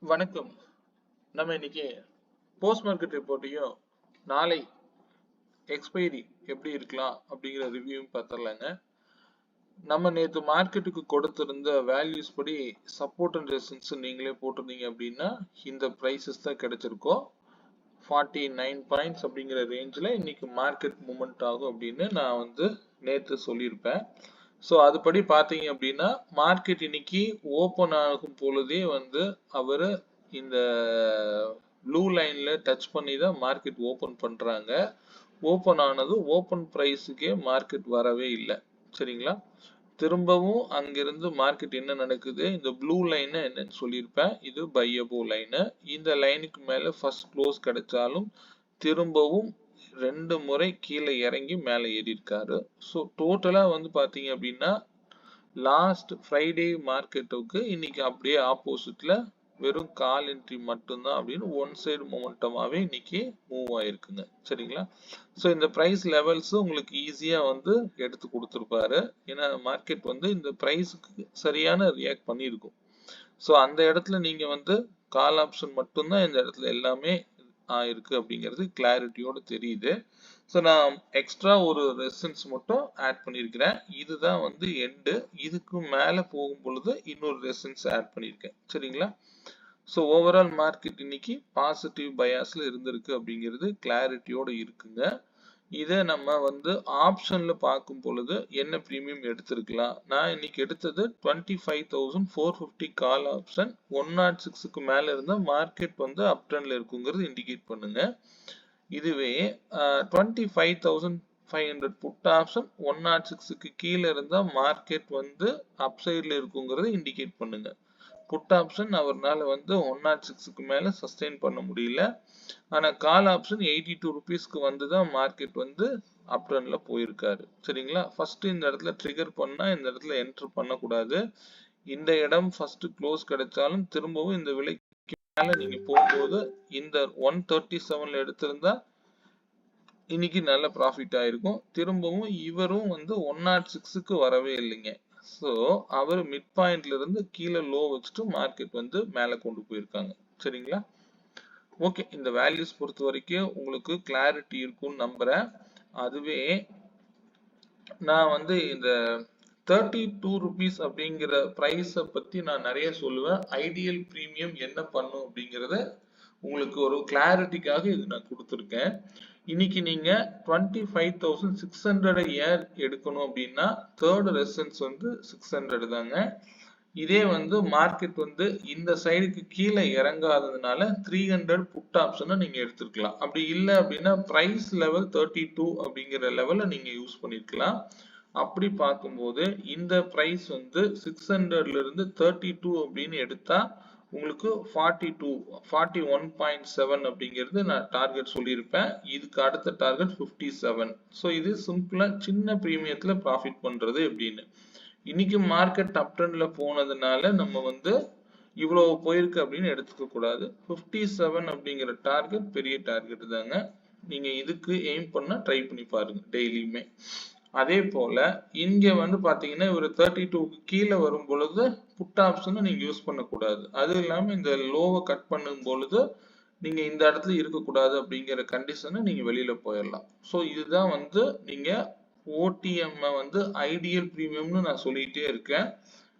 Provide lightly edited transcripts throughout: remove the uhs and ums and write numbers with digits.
வணக்கம். நம்ம இன்னைக்கு போஸ்ட் மார்க்கெட் ரிப்போர்ட்டையும் நாளை எக்ஸ்பைரி எப்படி இருக்கலாம் அப்படிங்கிற ரிவ்யூவும் பார்த்துடலாங்க. நம்ம நேற்று மார்க்கெட்டுக்கு கொடுத்திருந்த வேல்யூஸ் படி சப்போர்ட் அண்ட் ரெசிஸ்டன்ஸ் நீங்களே போட்டிருந்தீங்க அப்படின்னா இந்த ப்ரைஸஸ் தான் கிடைச்சிருக்கோம். 49 பாயிண்ட்ஸ் அப்படிங்கிற ரேஞ்சில் இன்னைக்கு மார்க்கெட் மூவ்மெண்ட் ஆகும் அப்படின்னு நான் நேற்று சொல்லியிருப்பேன். ஸோ அதுபடி பார்த்தீங்க அப்படின்னா மார்க்கெட் இன்னைக்கு ஓப்பன் ஆகும் பொழுதே அவர் இந்த ப்ளூ லைன்ல டச் பண்ணி தான் மார்க்கெட் ஓப்பன் பண்றாங்க. ஓப்பன் ஆனது ஓப்பன் ப்ரைஸுக்கே மார்க்கெட் வரவே இல்லை. சரிங்களா? திரும்பவும் அங்கிருந்து மார்க்கெட் என்ன நடக்குது, இந்த ப்ளூ லைன் என்னன்னு சொல்லியிருப்பேன், இது பையபோ லைனு. இந்த லைனுக்கு மேல ஃபர்ஸ்ட் க்ளோஸ் கிடைச்சாலும் திரும்பவும் 2 முறை கீழே இறங்கி மேலே ஏறி இருக்காரு. ஸோ டோட்டலா பாத்தீங்க அப்படின்னா லாஸ்ட் ஃப்ரைடே மார்க்கெட்டுக்கு இன்னைக்கு அப்படியே ஆப்போசிட்ல வெறும் கால் என்ட்ரி மட்டும்தான் அப்படின்னு ஒன் சைடு மொமெண்டமாவே இன்னைக்கு மூவ் ஆயிருக்குங்க. சரிங்களா? ஸோ இந்த பிரைஸ் லெவல்ஸ் உங்களுக்கு ஈஸியா எடுத்து கொடுத்துருப்பாரு. ஏன்னா மார்க்கெட் இந்த பிரைஸுக்கு சரியான ரியாக்ட் பண்ணியிருக்கும். ஸோ அந்த இடத்துல நீங்க கால் ஆப்ஷன் மட்டும்தான் இந்த இடத்துல எல்லாமே ஆயிருக்கு அப்படிங்கிறது கிளாரிட்டியோட தெரியுது. ஸோ நான் எக்ஸ்ட்ரா ஒரு ரெசிஸ்டன்ஸ் மட்டும் ஆட் பண்ணியிருக்கிறேன். இதுதான் எண்டு. இதுக்கு மேலே போகும் பொழுது இன்னொரு ரெசிஸ்டன்ஸ் ஆட் பண்ணியிருக்கேன். சரிங்களா? ஸோ ஓவரால் மார்க்கெட் இன்னைக்கு பாசிட்டிவ் பயாஸ்ல இருந்திருக்கு அப்படிங்கிறது கிளாரிட்டியோட இருக்குங்க. இதை நம்ம ஆப்ஷன்ல பார்க்கும் பொழுது என்ன பிரீமியம் எடுத்திருக்கலாம். நான் இன்னைக்கு எடுத்தது 25,450 கால் ஆப்ஷன். 106க்கு மேல இருந்தா மார்க்கெட் அப் ட்ரெண்ட்ல இருக்குங்கிறது இண்டிகேட் பண்ணுங்க. இதுவே 25,500 புட் ஆப்ஷன் 106க்கு கீழே இருந்தா மார்க்கெட் அப் சைட்ல இருக்குங்கிறது இண்டிகேட் பண்ணுங்க. புட் ஆப்ஷன் அவர்னால 106க்கு மேல சஸ்டெயின் பண்ண முடியல. ஆனா கால் ஆப்ஷன் 82 ருபீஸ்க்கு தான் மார்க்கெட் அப் ட்ரெண்ட்ல போயிருக்காரு. சரிங்களா? ஃபர்ஸ்ட் இந்த இடத்துல ட்ரிகர் பண்ணா இந்த இடத்துல என்டர் பண்ணக்கூடாது. இந்த இடம் ஃபர்ஸ்ட் க்ளோஸ் கிடைச்சாலும் திரும்பவும் இந்த விலைக்கு மேல நீங்க போகும்போது இந்த 137ல எடுத்திருந்தா இன்னைக்கு நல்ல ப்ராஃபிட் ஆயிருக்கும். திரும்பவும் இவரும் 106க்கு வரவே இல்லைங்க. ஸோ அவர் மிட் பாயிண்ட்ல இருந்து கீழே லோ வச்சுட்டு மார்க்கெட் மேலே கொண்டு போயிருக்காங்க. சரிங்களா? ஓகே, இந்த வேல்யூஸ் பொறுத்த வரைக்கும் உங்களுக்கு கிளாரிட்டி இருக்கும்னு நம்புறேன். அதுவே நான் இந்த 32 ருபீஸ் அப்படிங்கிற பிரைஸை பத்தி நான் நிறைய சொல்லுவேன். ஐடியல் பிரீமியம் என்ன பண்ணும் அப்படிங்கிறத உங்களுக்கு ஒரு கிளாரிட்டிக்காக இது நான் கொடுத்துருக்கேன். இன்னைக்கு நீங்க 25,600 ஏர் எடுக்கணும் அப்படின்னா தேர்ட் ரெசிஸ்டன்ஸ் 600 தாங்க. இதே மார்க்கெட் இந்த சைடுக்கு கீழே இறங்காததுனால 300 புட் ஆப்ஷனை நீங்க எடுத்துக்கலாம். அப்படி இல்லை அப்படின்னா பிரைஸ் லெவல் 32 அப்படிங்கிற லெவல்ல நீங்க யூஸ் பண்ணிருக்கலாம். அப்படி பார்க்கும்போது இந்த பிரைஸ் 600ல இருந்து 32 அப்படின்னு எடுத்தா உங்களுக்கு 41.7 அப்படிங்கிறது நான் டார்கெட் சொல்லியிருப்பேன். இதுக்கு அடுத்த டார்கெட் 57. ஸோ இது சிம்பிளா சின்ன பிரீமியத்துல ப்ராஃபிட் பண்றது எப்படின்னு. இன்னைக்கு மார்க்கெட் அப் ட்ரெண்ட்ல போனதுனால நம்ம இவ்வளவு போயிருக்கு அப்படின்னு எடுத்துக்க கூடாது. 57 அப்படிங்கிற டார்கெட் பெரிய டார்கெட் தாங்க. நீங்க இதுக்கு எய்ம் பண்ண ட்ரை பண்ணி பாருங்க டெய்லியுமே. அதே போல இங்க பாத்தீங்கன்னா ஒரு 32க்கு கீழே வரும் பொழுது புட் ஆப்ஷன் நீங்க யூஸ் பண்ணக்கூடாது. அது இல்லாம இந்த லோவை கட் பண்ணும் பொழுது நீங்க இந்த இடத்துல இருக்கக்கூடாது அப்படிங்கிற கண்டிஷனை நீங்க வெளியில போயிடலாம். ஸோ இதுதான் நீங்க ஓடிஎம் ஐடியல் பிரீமியம்னு நான் சொல்லிட்டே இருக்கேன்.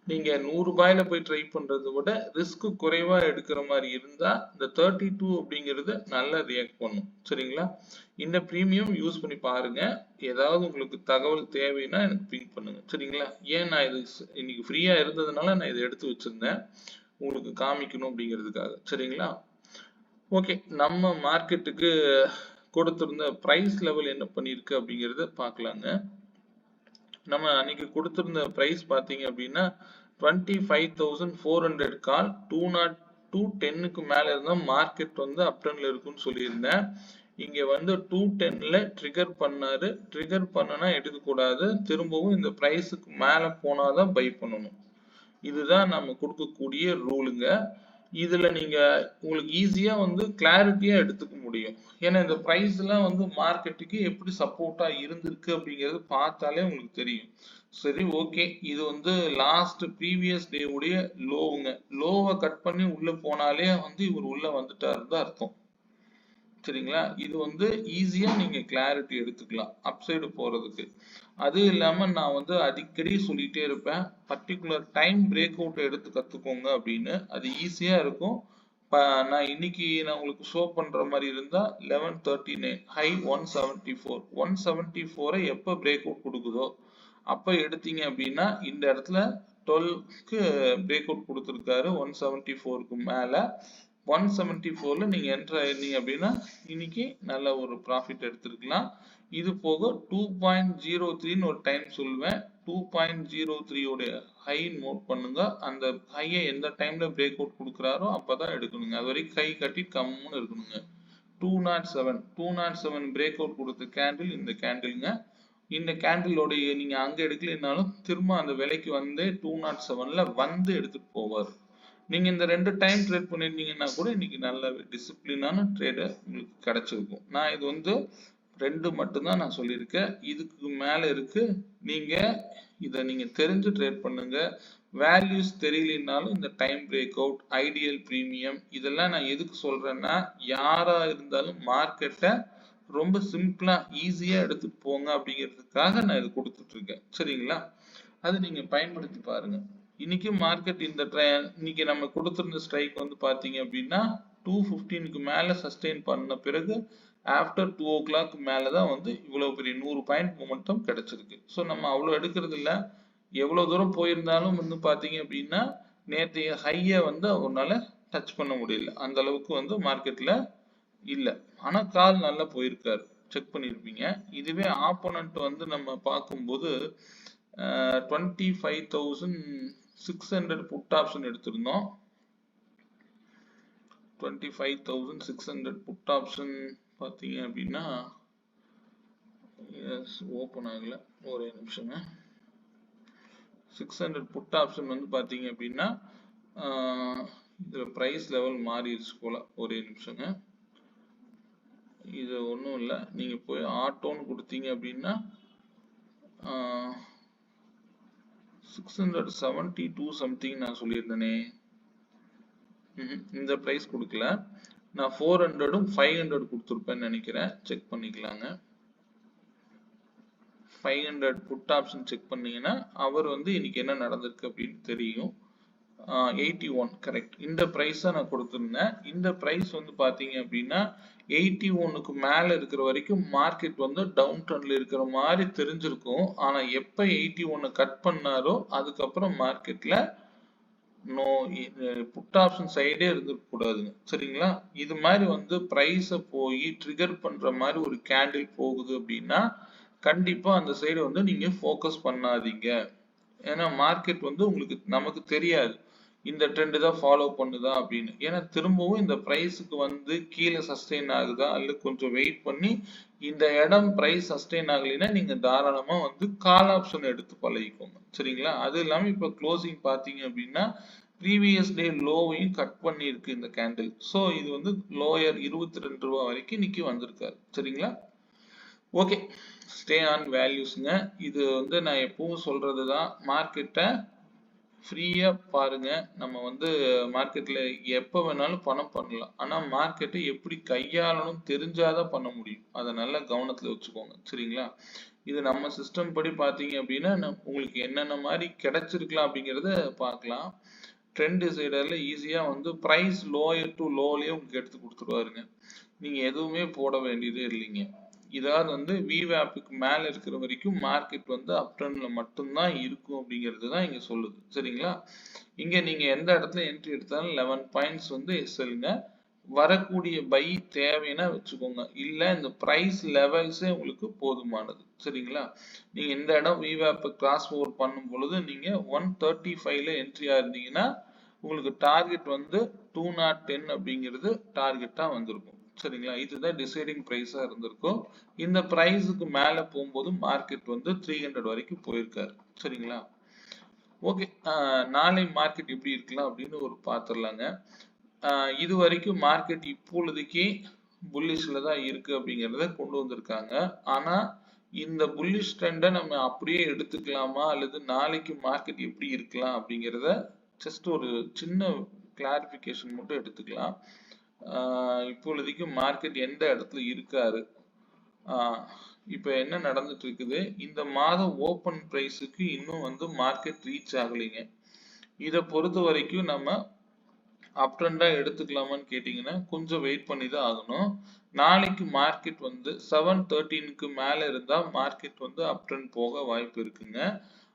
நீங்க 100 ரூபாயில போய் ட்ரை பண்றதை விட ரிஸ்க் குறைவா எடுக்கிற மாதிரி இருந்தா இந்த 32 அப்படிங்கிறது நல்லா ரியாக்ட் பண்ணும். சரிங்களா? இந்த பிரீமியம் யூஸ் பண்ணி பாருங்க. ஏதாவது உங்களுக்கு தகவல் தேவைன்னா எனக்கு பிங் பண்ணுங்க. சரிங்களா? ஏன் நான் இது இன்னைக்கு ஃப்ரீயா இருந்ததுனால நான் இதை எடுத்து வச்சிருந்தேன் உங்களுக்கு காமிக்கணும் அப்படிங்கிறதுக்காக. சரிங்களா? ஓகே, நம்ம மார்க்கெட்டுக்கு கொடுத்திருந்த பிரைஸ் லெவல் என்ன பண்ணிருக்கு அப்படிங்கறத பார்க்கலாங்க. நம்ம அன்னைக்கு கொடுத்திருந்த பிரைஸ் பாத்தீங்க அப்படின்னா 25,400 கால் 210க்கு மேல இருந்தா மார்க்கெட் அப் ட்ரெண்ட்ல இருக்குன்னு சொல்லியிருந்தேன். இங்க 210ல ட்ரிகர் பண்ணாரு. ட்ரிகர் பண்ணனா எடுக்க கூடாது. திரும்பவும் இந்த பிரைஸுக்கு மேல போனாதான் பை பண்ணணும். இதுதான் நம்ம கொடுக்கக்கூடிய ரூலுங்க. இதுல நீங்க உங்களுக்கு ஈஸியா வந்து கிளாரிட்டியா எடுத்துக்க முடியும். ஏன்னா இந்த பிரைஸ் எல்லாம் வந்து மார்க்கெட்டுக்கு எப்படி சப்போர்ட்டா இருந்திருக்கு அப்படிங்கிறது பார்த்தாலே உங்களுக்கு தெரியும். சரி, ஓகே. இது வந்து லாஸ்ட் ப்ரீவியஸ் டே உடைய லோவுங்க. லோவை கட் பண்ணி உள்ள போனாலே வந்து இவர் உள்ள வந்துட்டாருன்னு தான் அர்த்தம். சரிங்களா? இது வந்து ஈஸியா நீங்க கிளாரிட்டி எடுத்துக்கலாம் அப்சைடு போறதுக்கு. அது இல்லாம நான் வந்து அடிக்கடி சொல்லிட்டே இருப்பேன், பர்டிகுலர் டைம் பிரேக் அவுட் எடுத்து கத்துக்கோங்க அப்படின்னு. அது ஈஸியா இருக்கும். நான் இன்னைக்கு நான் உங்களுக்கு ஷோ பண்ற மாதிரி இருந்தா 1139 ஹை 174 174 எப்ப பிரேக் அவுட் கொடுக்குதோ அப்ப எடுத்தீங்க அப்படின்னா இந்த இடத்துல 12க்கு பிரேக் அவுட் கொடுத்துருக்காரு. 174க்கு மேல 174ல நீங்க என்டர் ஆயிருந்தீங்க அப்படின்னா இன்னைக்கு நல்ல ஒரு ப்ராஃபிட் எடுத்திருக்கலாம். இது போக 2.03ன்னு ஒரு டைம் சொல்லுவேன். 2.03 உடைய ஹை நோட் பண்ணுங்க. அந்த ஹையை எந்த டைம்ல பிரேக் அவுட் கொடுக்குறாரோ அப்பதான் எடுக்கணுங்க. அது வரைக்கும் கை கட்டி கம்முன்னு இருக்கணுங்க. 207 பிரேக் அவுட் கொடுத்த கேண்டில் இந்த கேண்டில்ங்க. இந்த கேண்டிலோடைய நீங்க அங்க எடுக்கலைன்னாலும் திரும்ப அந்த விலைக்கு வந்து 207ல வந்து எடுத்துட்டு போவார். நீங்க இந்த 2 டைம் ட்ரேட் பண்ணிருந்தீங்கன்னா கூட இன்னைக்கு நல்ல டிசிப்ளினான ட்ரேடு உங்களுக்கு கிடைச்சிருக்கும். நான் இது வந்து 2 மட்டும்தான் நான் சொல்லியிருக்கேன். இதுக்கு மேல இருக்கு. நீங்க இதை நீங்க தெரிஞ்சு ட்ரேட் பண்ணுங்க. வேல்யூஸ் தெரியலனாலும் இந்த time break out, ideal premium இதெல்லாம் நான் எதுக்கு சொல்றேன்னா, யாரா இருந்தாலும் மார்க்கெட்டை ரொம்ப சிம்பிளா ஈஸியா எடுத்துட்டு போங்க அப்படிங்கிறதுக்காக நான் இது கொடுத்துட்டு இருக்கேன். சரிங்களா? அது நீங்க பயன்படுத்தி பாருங்க. இன்னைக்கு மார்க்கெட் இன்னைக்கு நம்ம கொடுத்திருந்த ஸ்ட்ரைக் வந்து பாத்தீங்க அப்படின்னா 215க்கு மேல சஸ்டெயின் பண்ண பிறகு ஆஃப்டர் 2 o'clock மேலதான் வந்து இவ்வளவு பெரிய 100 பாயிண்ட் மொமெண்டம் கிடைச்சிருக்கு. ஸோ நம்ம அவ்வளவு எடுக்கிறது இல்ல. எவ்வளவு தூரம் போயிருந்தாலும் வந்து பாத்தீங்க அப்படின்னா நேற்றைய ஹையை வந்து அவரால் டச் பண்ண முடியல. அந்த அளவுக்கு வந்து மார்க்கெட்ல இல்ல. ஆனா கால் நல்லா போயிருக்காரு. செக் பண்ணிருப்பீங்க. இதுவே ஆப்போனன்ட் வந்து நம்ம பார்க்கும்போது 25,600 புட் ஆப்ஷன் எடுத்திருந்தோம். 25,600 புட் ஆப்ஷன் பார்த்தீங்க அப்படின்னா ஓப்பன் ஆகல, ஒரே நிமிஷங்க. 600 புட் ஆப்ஷன் வந்து பார்த்தீங்க அப்படின்னா இதுல பிரைஸ் லெவல் மாறிடுச்சு போல. ஒரே நிமிஷங்க. இது ஒன்றும் இல்லை. நீங்க போய் ஆட்டோன்னு கொடுத்தீங்க அப்படின்னா 672 சம்திங் நான் சொல்லியிருந்தேனே. இந்த பிரைஸ் கொடுக்கல. நான் 400ம் 500 கொடுத்துருப்பேன்னு நினைக்கிறேன். செக் பண்ணிக்கலாங்க. 500 புட் ஆப்ஷன் செக் பண்ணீங்கன்னா அவர் வந்து இன்னைக்கு என்ன நடந்திருக்கு அப்படின்னு தெரியும். 81 கரெக்ட். இந்த பிரைஸ் தான் நான் கொடுத்திருந்தேன். இந்த பிரைஸ் வந்து பாத்தீங்க அப்படின்னா 81க்கு மேல இருக்கிற வரைக்கும் மார்க்கெட் வந்து டவுன் ட்ரெண்ட்ல இருக்கிற மாதிரி தெரிஞ்சிருக்கும். ஆனா எப்ப 81 கட் பண்ணாரோ அதுக்கப்புறம் மார்க்கெட்ல புட் ஆப்ஷன் சைடே இருந்துக்க கூடாதுங்க. சரிங்களா? இது மாதிரி வந்து பிரைஸ போய் ட்ரிகர் பண்ற மாதிரி ஒரு கேண்டில் போகுது அப்படின்னா கண்டிப்பா அந்த சைடு வந்து நீங்க ஃபோக்கஸ் பண்ணாதீங்க. ஏன்னா மார்க்கெட் வந்து நமக்கு தெரியாது இந்த ட்ரெண்ட் தான் ஃபாலோ பண்ணுதா அப்படின்னு. ஏன்னா திரும்பவும் இந்த பிரைஸுக்கு வந்து கீழே சஸ்டெயின் ஆகுதா இல்ல கொஞ்சம் வெயிட் பண்ணி இந்த இடம் பிரைஸ் சஸ்டெயின் ஆகலைன்னா நீங்க தாராளமா வந்து கால் ஆப்ஷன் எடுத்து பழகிக்கோங்க. சரிங்களா? அது இல்லாம இப்ப க்ளோசிங் பாத்தீங்க அப்படின்னா ப்ரீவியஸ் டே லோவையும் கட் பண்ணிருக்கு இந்த கேண்டில். ஸோ இது வந்து லோயர் 22 ரூபா வரைக்கும் இன்னைக்கு வந்திருக்காரு. சரிங்களா? ஓகே, ஸ்டே ஆன் வேல்யூஸ்ங்க. இது வந்து நான் எப்பவும் சொல்றதுதான். மார்க்கெட்டை ஃப்ரீயா பாருங்க. நம்ம வந்து மார்க்கெட்ல எப்ப வேணாலும் பணம் பண்ணலாம். ஆனா மார்க்கெட்டை எப்படி கையாளணும் தெரிஞ்சாதான் பண்ண முடியும். அதை நல்லா கவனத்துல வச்சுக்கோங்க. சரிங்களா? இது நம்ம சிஸ்டம் படி பாத்தீங்க அப்படின்னா உங்களுக்கு என்னென்ன மாதிரி கிடைச்சிருக்கலாம் அப்படிங்கறத பார்க்கலாம். ட்ரெண்ட் டிசைடர்ல ஈஸியா வந்து பிரைஸ் லோயர் டு லோலயே உங்களுக்கு எடுத்து கொடுத்துருவாருங்க. நீங்க எதுவுமே போட வேண்டியதே இல்லைங்க. இதாவது வந்து VWAPக்கு மேல இருக்கிற வரைக்கும் மார்க்கெட் வந்து அப் ட்ரெண்ட்ல மட்டும்தான் இருக்கும் அப்படிங்கிறது தான் இங்க சொல்லுது. சரிங்களா? இங்க நீங்க எந்த இடத்துல என்ட்ரி எடுத்தாலும் 11 பாயிண்ட்ஸ் வந்து எஸ்எல்ங்க. வரக்கூடிய பை தேவைன்னா வச்சுக்கோங்க. இல்ல இந்த பிரைஸ் லெவல்ஸே உங்களுக்கு போதுமானது. சரிங்களா? நீங்க இந்த இடம் VWAP கிராஸ் ஓவர் பண்ணும் பொழுது நீங்க 135ல என்ட்ரியா இருந்தீங்கன்னா உங்களுக்கு டார்கெட் வந்து 2010 அப்படிங்கிறது டார்கெட்டா வந்திருக்கும். சரிங்களா? இதுதான் டிசைடிங் பிரைஸா இருந்திருக்கும். இந்த பிரைஸுக்கு மேல போகும்போது மார்க்கெட் வந்து 300 வரைக்கும் போயிருக்காரு. சரிங்களா? ஓகே, நாளை மார்க்கெட் எப்படி இருக்கலாம் அப்படின்னு ஒரு பார்த்துடலாங்க. இது வரைக்கும் மார்க்கெட் இப்பொழுதைக்கு புல்லிஷ்ல தான் இருக்கு அப்படிங்கிறத கொண்டு வந்திருக்காங்க. ஆனா இந்த புல்லிஷ் ட்ரெண்டை நம்ம அப்படியே எடுத்துக்கலாமா அல்லது நாளைக்கு மார்க்கெட் எப்படி இருக்கலாம் அப்படிங்கிறத ஜஸ்ட் ஒரு சின்ன கிளாரிபிகேஷன் மட்டும் எடுத்துக்கலாம். இப்பொழுதைக்கு மார்க்கெட் எந்த இடத்துல இருக்காரு, இப்போ என்ன நடந்துட்டு இருக்குது, இந்த மாதம் ஓப்பன் பிரைஸுக்கு இன்னும் வந்து மார்க்கெட் ரீச் ஆகலைங்க. இதை பொறுத்த வரைக்கும் நம்ம அப் ட்ரெண்டா எடுத்துக்கலாமான்னு கேட்டீங்கன்னா கொஞ்சம் வெயிட் பண்ணி தான் ஆகணும். நாளைக்கு மார்க்கெட் வந்து 713க்கு மேல இருந்தா மார்க்கெட் வந்து அப் ட்ரெண்ட் போக வாய்ப்பு இருக்குங்க.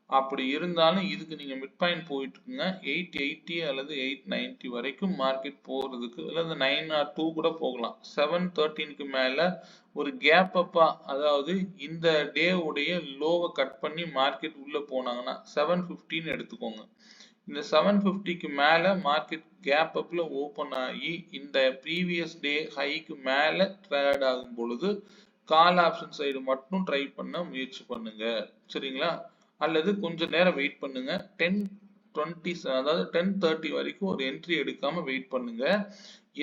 அப்படி இருந்தாலும் இதுக்கு நீங்க மிட் பாயிண்ட் போயிட்டு இருக்குங்க 880 அல்லது 890 வரைக்கும் மார்க்கெட் போறதுக்கு, அல்லது 902 கூட போகலாம். 713க்கு மேல ஒரு கேப் அப்பா, அதாவது இந்த டே உடைய லோவை கட் பண்ணி மார்க்கெட் உள்ள போனாங்கன்னா 715 எடுத்துக்கோங்க. இந்த 750க்கு மேல மார்க்கெட் கேப் அப்ல ஓபன் ஆகி இந்த ப்ரீவியஸ் டே ஹைக்கு மேல ட்ரேட் ஆகும் பொழுது கால் ஆப்ஷன் சைடு மட்டும் ட்ரை பண்ண முயற்சி பண்ணுங்க, சரிங்களா? அல்லது கொஞ்ச நேரம் வெயிட் பண்ணுங்க. 10:20 அதாவது 10:30 வரைக்கும் ஒரு என்ட்ரி எடுக்காம வெயிட் பண்ணுங்க.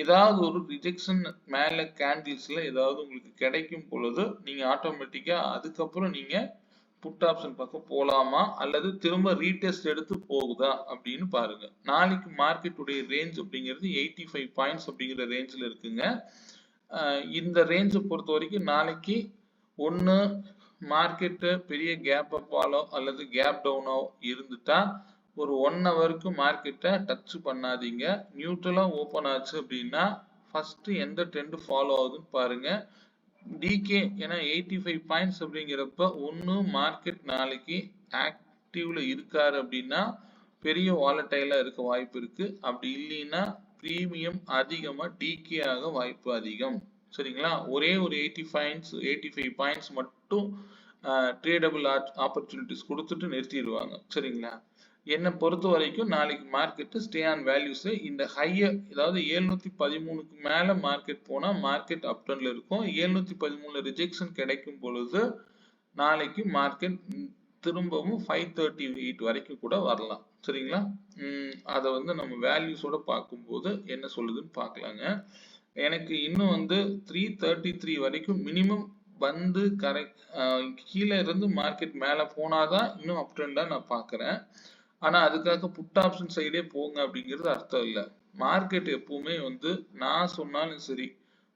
ஏதாவது ஒரு ரிஜெக்ஷன் மேல கேண்டில்ஸ்ல ஏதாவது உங்களுக்கு கிடைக்கும் பொழுது நீங்க ஆட்டோமேட்டிக்கா அதுக்கப்புறம் நீங்க புட் ஆப்ஷன் பக்கம் போலாமா அல்லது திரும்ப ரீடெஸ்ட் எடுத்து போகுதா அப்படின்னு பாருங்க. நாளைக்கு மார்க்கெட் உடைய ரேஞ்ச் அப்படிங்கிறது 85 பாயிண்ட்ஸ் அப்படிங்கிற ரேஞ்சில் இருக்குங்க. இந்த ரேஞ்சை பொறுத்த வரைக்கும் நாளைக்கு ஒன்று மார்க்கெட்டு பெரிய கேப் அப்பாலோ அல்லது கேப் டவுனோ இருந்துட்டா ஒரு 1 ஹவருக்கு மார்க்கெட்டை டச் பண்ணாதீங்க. நியூட்ரலா ஓப்பன் ஆச்சு அப்படின்னா ஃபர்ஸ்ட் எந்த ட்ரெண்ட் ஃபாலோ ஆகுதுன்னு பாருங்க. டிகே ஏன்னா 85 பாயிண்ட்ஸ் அப்படிங்கிறப்ப ஒன்று மார்க்கெட் நாளைக்கு ஆக்டிவ்ல இருக்காரு அப்படின்னா பெரிய வாலட்டைலா இருக்க வாய்ப்பு இருக்கு. அப்படி இல்லைன்னா பிரீமியம் அதிகமா டிகே ஆக வாய்ப்பு அதிகம், சரிங்களா? ஒரே ஒரு 85 பாயிண்ட்ஸ் மட்டும் ட்ரேடபிள் ஆப்பர்ச்சுனிட்டிஸ் கொடுத்துட்டு நிறுத்திடுவாங்க, சரிங்களா? என்னை பொறுத்த வரைக்கும் நாளைக்கு மார்க்கெட் ஸ்டே ஆன் வேல்யூஸ். இந்த ஹைய அதாவது 713க்கு மேல மார்க்கெட் போனா மார்க்கெட் அப் ட்ரெண்ட்ல இருக்கும். 713 ரிஜெக்ஷன் கிடைக்கும் பொழுது நாளைக்கு மார்க்கெட் திரும்பவும் 538 வரைக்கும் கூட வரலாம், சரிங்களா? அதை வந்து நம்ம வேல்யூஸோட பார்க்கும்போது என்ன சொல்லுதுன்னு பார்க்கலாங்க. எனக்கு இன்னும் வந்து 333 வரைக்கும் மினிமம் வந்து கீழே இருந்து மார்க்கெட் மேல போனாதான் இன்னும் அப் ட்ரெண்டா நான் பார்க்கிறேன். ஆனா அதுக்காக புட் ஆப்ஷன் சைடே போங்க அப்படிங்கிறது அர்த்தம் இல்லை. மார்க்கெட் எப்பவுமே வந்து நான் சொன்னாலும் சரி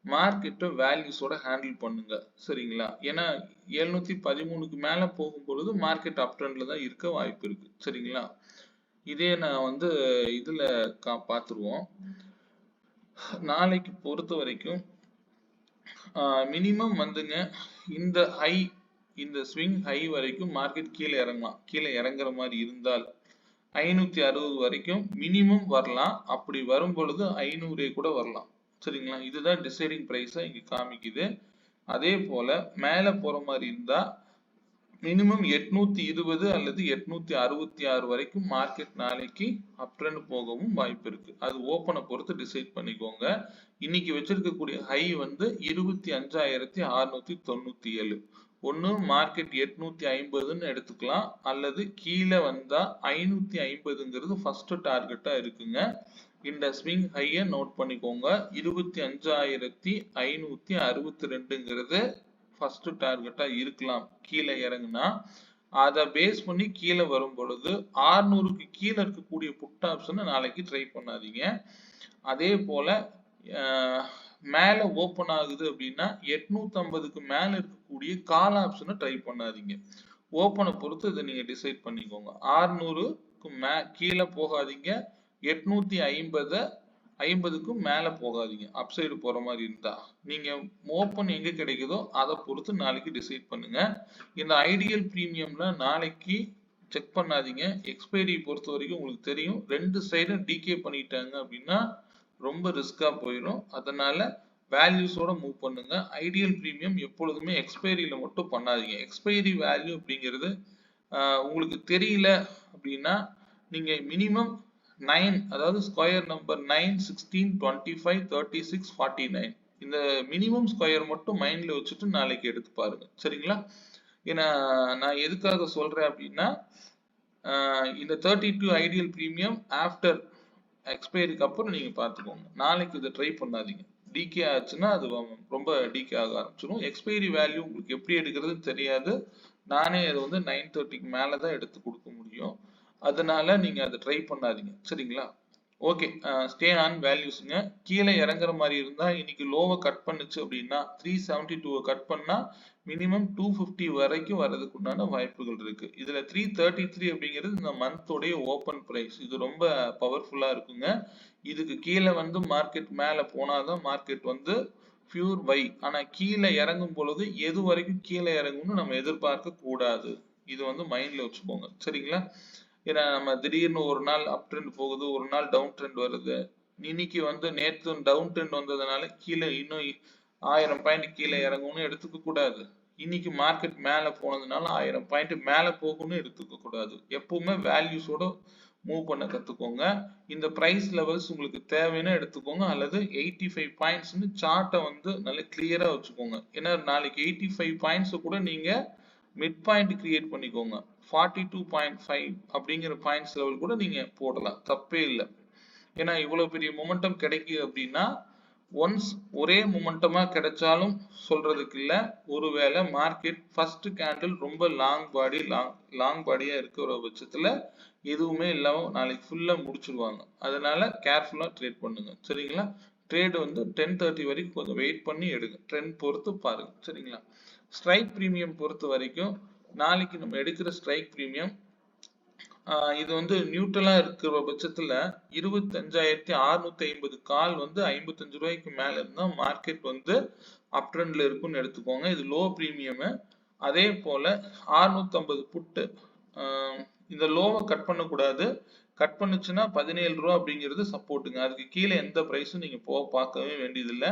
மார்க்கெட்டை வேல்யூஸோட ஹேண்டில் பண்ணுங்க, சரிங்களா? ஏன்னா 713க்கு மேல போகும் பொழுது மார்க்கெட் அப் ட்ரெண்ட்ல தான் இருக்க வாய்ப்பு இருக்கு, சரிங்களா? இதே நான் வந்து இதுல பார்த்துருவோம். நாளைக்கு பொறுத்த வரைக்கும் மினிமம் வந்துங்க இந்த ஹை, இந்த ஸ்விங் ஹை வரைக்கும் மார்க்கெட் கீழே இறங்கலாம். கீழே இறங்குற மாதிரி இருந்தால் 560 வரைக்கும் மினிமம் வரலாம். அப்படி வரும் பொழுது 500 கூட வரலாம், சரிங்களா? இதுதான் டிசைடிங் பிரைஸா இங்க காமிக்குது. அதே போல மேல போற மாதிரி இருந்தா மினிமம் 820 அல்லது 866 வரைக்கும் மார்க்கெட் நாளைக்கு அப் ட்ரெண்ட் போகவும் வாய்ப்பு இருக்கு. அது ஓப்பனை பொறுத்து டிசைட் பண்ணிக்கோங்க. இன்னைக்கு வச்சிருக்கக்கூடிய ஹை வந்து 25,697. ஒன்னு மார்க்கெட் 850ன்னு எடுத்துக்கலாம், அல்லது கீழே வந்தா 550ங்கிறது ஃபர்ஸ்ட் டார்கெட்டா இருக்குங்க. இந்த ஸ்விங் ஹையை நோட் பண்ணிக்கோங்க. 25,562ங்கிறது ஃபர்ஸ்ட் டார்கெட்டா இருக்கலாம். கீழே இறங்குனா அதை பேஸ் பண்ணி கீழே வரும் பொழுது 600க்கு கீழே இருக்கக்கூடிய புட் ஆப்ஷனை நாளைக்கு ட்ரை பண்ணாதீங்க. அதே போல மேல ஓபன் ஆகுது அப்படின்னா 850க்கு மேல இருக்கக்கூடிய கால் ஆப்ஷனை ட்ரை பண்ணாதீங்க. ஓப்பனை பொறுத்து இதை நீங்க டிசைட் பண்ணிக்கோங்க. 600க்கு கீழே போகாதீங்க, 850க்கும் மேல போகாதீங்க. அப்சைடு போற மாதிரி இருந்தா நீங்க ஓப்பன் எங்க கிடைக்குதோ அதை பொறுத்து நாளைக்கு டிசைட் பண்ணுங்க. இந்த ஐடியல் பிரீமியம்ல நாளைக்கு செக் பண்ணாதீங்க. எக்ஸ்பைரி பொறுத்த வரைக்கும் உங்களுக்கு தெரியும், 2 சைடும் டிகே பண்ணிட்டாங்க அப்படின்னா ரொம்ப ரிஸ்கா போயிடும். அதனால வேல்யூஸோட மூவ் பண்ணுங்க. ஐடியல் பிரீமியம் எப்பொழுதுமே எக்ஸ்பைரியில மட்டும் பண்ணாதீங்க. எக்ஸ்பைரி வேல்யூ அப்படிங்கிறது உங்களுக்கு தெரியல அப்படின்னா நீங்க மினிமம் 9, அதாவது ஸ்கொயர் நம்பர் 9, 16, 25, 36, 49 இந்த மினிமம் ஸ்கொயர் மட்டும் மைண்ட்ல வச்சுட்டு நாளைக்கு எடுத்து பாருங்க, சரிங்களா? ஏன்னா நான் எதுக்காக சொல்றேன் அப்படின்னா இந்த 32 ஐடியல் பிரீமியம் ஆஃப்டர் எக்ஸ்பைரிக்கு அப்புறம் நீங்க பார்த்துக்கோங்க. நாளைக்கு இதை ட்ரை பண்ணாதீங்க. டிகே ஆச்சுன்னா அது ரொம்ப டிகே ஆக ஆரம்பிச்சிடும். எக்ஸ்பைரி வேல்யூ உங்களுக்கு எப்படி எடுக்கிறதுன்னு தெரியாது. நானே அதை வந்து 9:30க்கு மேலே தான் எடுத்து கொடுக்க முடியும். அதனால நீங்க அதை ட்ரை பண்ணாதீங்க. சரிங்களா? ஓகே. ஸ்டே ஆன் வேல்யூஸ்ங்க. கீழே இறங்குற மாதிரி இருந்தா இன்னைக்கு லோவை கட் பண்ணுச்சு அப்படின்னா 372 கட் பண்ணா மினிமம் 250 வரைக்கும் வர்றதுக்கு உண்டான வாய்ப்புகள் இருக்கு. இதுல 333 அப்படிங்கிறது இந்த மந்தோடைய ஓபன் பிரைஸ். இது ரொம்ப பவர்ஃபுல்லா இருக்குங்க. இதுக்கு கீழே வந்து மார்க்கெட் மேல போனாதான் மார்க்கெட் வந்து பியூர் பை. ஆனா கீழே இறங்கும் பொழுது எது வரைக்கும் கீழே இறங்கும்னு நம்ம எதிர்பார்க்க கூடாது. இது வந்து மைண்ட்ல வச்சுக்கோங்க. சரிங்களா? ஏன்னா நம்ம திடீர்னு ஒரு நாள் அப் ட்ரெண்ட் போகுது, ஒரு நாள் டவுன் ட்ரெண்ட் வருது. இன்னைக்கு வந்து நேற்று டவுன் ட்ரெண்ட் வந்ததுனால கீழே இன்னும் 1000 பாயிண்ட் கீழே இறங்கும்னு எடுத்துக்க கூடாது. இன்னைக்கு மார்க்கெட் மேல போனதுனால 1000 பாயிண்ட் மேல போகும்னு எடுத்துக்க கூடாது. எப்பவுமே வேல்யூஸோட மூவ் பண்ண கத்துக்கோங்க. இந்த பிரைஸ் லெவல்ஸ் உங்களுக்கு தேவைன்னா எடுத்துக்கோங்க, அல்லது 85 பாயிண்ட்ஸ்னு சார்ட்டை வந்து நல்ல கிளியரா வச்சுக்கோங்க. ஏன்னா நாளைக்கு 85 பாயிண்ட்ஸ் கூட நீங்க மிட் பாயிண்ட் கிரியேட் பண்ணிக்கோங்க. 42.5 அப்படிங்கிற பாயிண்ட்ஸ் லெவல் கூட நீங்க போடலாம், தப்பே இல்லை. ஏன்னா இவ்வளவு பெரிய மொமெண்டம் கிடைக்குது அப்படின்னா ஒன்ஸ் ஒரே மொமெண்டமா கிடைச்சாலும் சொல்றதுக்கு இல்ல, ஒருவேளை மார்க்கெட் ஃபர்ஸ்ட் கேண்டில் ரொம்ப லாங் பாடியா இருக்கிற பட்சத்துல எதுவுமே இல்லாம நாளைக்கு ஃபுல்லா முடிச்சிருவாங்க. அதனால கேர்ஃபுல்லா ட்ரேட் பண்ணுங்க. சரிங்களா? ட்ரேட் வந்து 10:30 வரைக்கும் கொஞ்சம் வெயிட் பண்ணி எடுங்க. ட்ரெண்ட் பொறுத்து பாருங்க. சரிங்களா? ஸ்ட்ரைக் பிரீமியம் பொறுத்த வரைக்கும் நாளைக்கு நம்ம எடுக்கிற ஸ்ட்ரைக் பிரீமியம் இது வந்து நியூட்ரலா இருக்கிற பட்சத்துல 25,650 கால் வந்து 55 ரூபாய்க்கு மேல இருந்தா மார்க்கெட் வந்து அப் ட்ரெண்ட்ல இருக்குன்னு எடுத்துக்கோங்க. இது லோ பிரீமியம். அதே போல 650 புட்டு இந்த லோவை கட் பண்ணக்கூடாது. கட் பண்ணுச்சுன்னா 17 ரூபா அப்படிங்கிறது சப்போர்ட்டுங்க. அதுக்கு கீழே எந்த பிரைஸும் நீங்க பார்க்கவே வேண்டியதில்லை.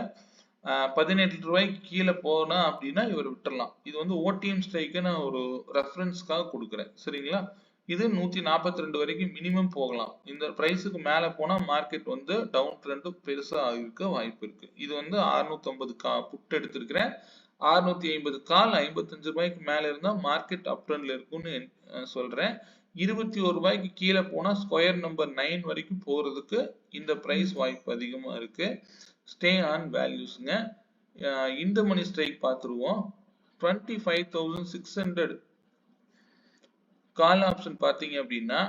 18 ரூபாய்க்கு கீழே போனா அப்படின்னா இவர் விட்டுறலாம். இது வந்து ஓடிஎம் ஸ்ட்ரைக்கு நான் ஒரு ரெஃபரன்ஸ்க்காக கொடுக்குறேன். சரிங்களா? இது 142 வரைக்கும் மினிமம் போகலாம். இந்த பிரைஸுக்கு மேல போனா மார்க்கெட் வந்து டவுன் ட்ரெண்ட் பெருசா இருக்க வாய்ப்பு இருக்கு. இது வந்து 650 புட் எடுத்திருக்கிறேன். 650 கால் 55 ரூபாய்க்கு மேல இருந்தா மார்க்கெட் அப் ட்ரெண்ட்ல இருக்கும்னு சொல்றேன். 21 ரூபாய்க்கு கீழே போனா ஸ்கொயர் நம்பர் 9 வரைக்கும் போறதுக்கு இந்த பிரைஸ் வாய்ப்பு அதிகமா இருக்கு. ஸ்டே ஆன் வேல்யூஸ்ங்க. இந்த மணி ஸ்ட்ரைக் பார்த்துருவோம். 25,600 கால் ஆப்ஷன் பார்த்தீங்க அப்படின்னா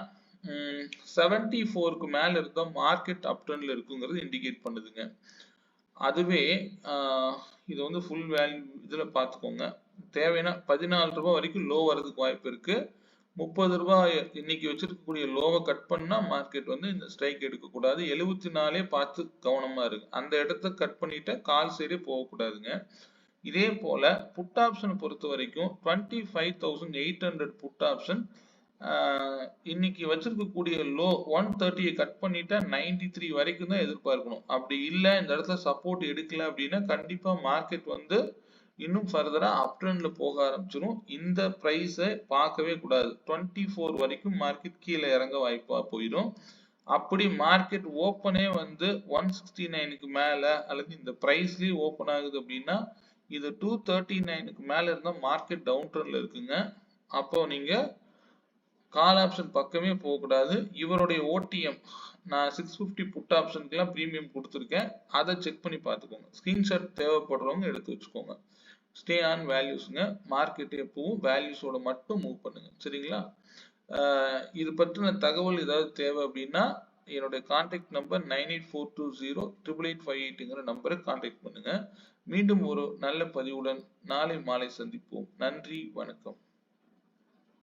74க்கு மேல இருந்தா மார்க்கெட் அப் ட்ரெண்ட்ல இருக்குங்கிறது இண்டிகேட் பண்ணுதுங்க. அதுவே இது வந்து ஃபுல் வேல்யூ இதுல பார்த்துக்கோங்க. தேவைன்னா 14 ரூபாய் வரைக்கும் லோ வர்றதுக்கு வாய்ப்பு இருக்கு. 30 ரூபாய் இன்னைக்கு வச்சிருக்கக்கூடிய லோவை கட் பண்ணா மார்க்கெட் வந்து இந்த ஸ்ட்ரைக் எடுக்கக்கூடாது. 74 பார்த்து கவனமா இருக்கு. அந்த இடத்த கட் பண்ணிட்டு கால் சைடே போகக்கூடாதுங்க. இதே போல புட் ஆப்ஷன் பொறுத்த வரைக்கும் 25,800 புட் ஆப்ஷன் இன்னைக்கு வச்சிருக்கக்கூடிய லோ 130 கட் பண்ணிட்டா 93 வரைக்கும் தான் எதிர்பார்க்கணும். அப்படி இல்லை இந்த இடத்துல சப்போர்ட் எடுக்கல அப்படின்னா கண்டிப்பா மார்க்கெட் வந்து இன்னும் ஃபர்தரா அப் ட்ரெண்ட்ல போக ஆரம்பிச்சிடும். இந்த பிரைஸை பார்க்கவே கூடாது. 24 வரைக்கும் மார்க்கெட் கீழே இறங்க வாய்ப்பா போயிடும். அப்படி மார்க்கெட் ஓப்பனே வந்து 169க்கு மேல அல்லது இந்த பிரைஸ்லயே ஓப்பன் ஆகுது அப்படின்னா இது 239க்கு மேல இருந்தா மார்க்கெட் டவுன் ட்ரெண்ட்ல இருக்குங்க. அப்போ நீங்க கால் ஆப்ஷன் பக்கமே போக கூடாது. இவருடைய ஓடிஎம் நான் 650 புட் ஆப்ஷனுக்குலாம் பிரீமியம் கொடுத்துருக்கேன். அதை செக் பண்ணி பார்த்துக்கோங்க. ஸ்கிரீன்ஷாட் தேவைப்படுறவங்க எடுத்து வச்சுக்கோங்க. Stay on வேல்யூஸ்ங்க. மார்க்கெட் எப்பவும் வேல்யூஸோட மட்டும் மூவ் பண்ணுங்க. சரிங்களா? இது பற்றின தகவல் ஏதாவது தேவை அப்படின்னா என்னுடைய கான்டாக்ட் நம்பர் 9842088558ங்கிற நம்பரை கான்டாக்ட் பண்ணுங்க. மீண்டும் ஒரு நல்ல பதிவுடன் நாளை மாலை சந்திப்போம். நன்றி, வணக்கம்.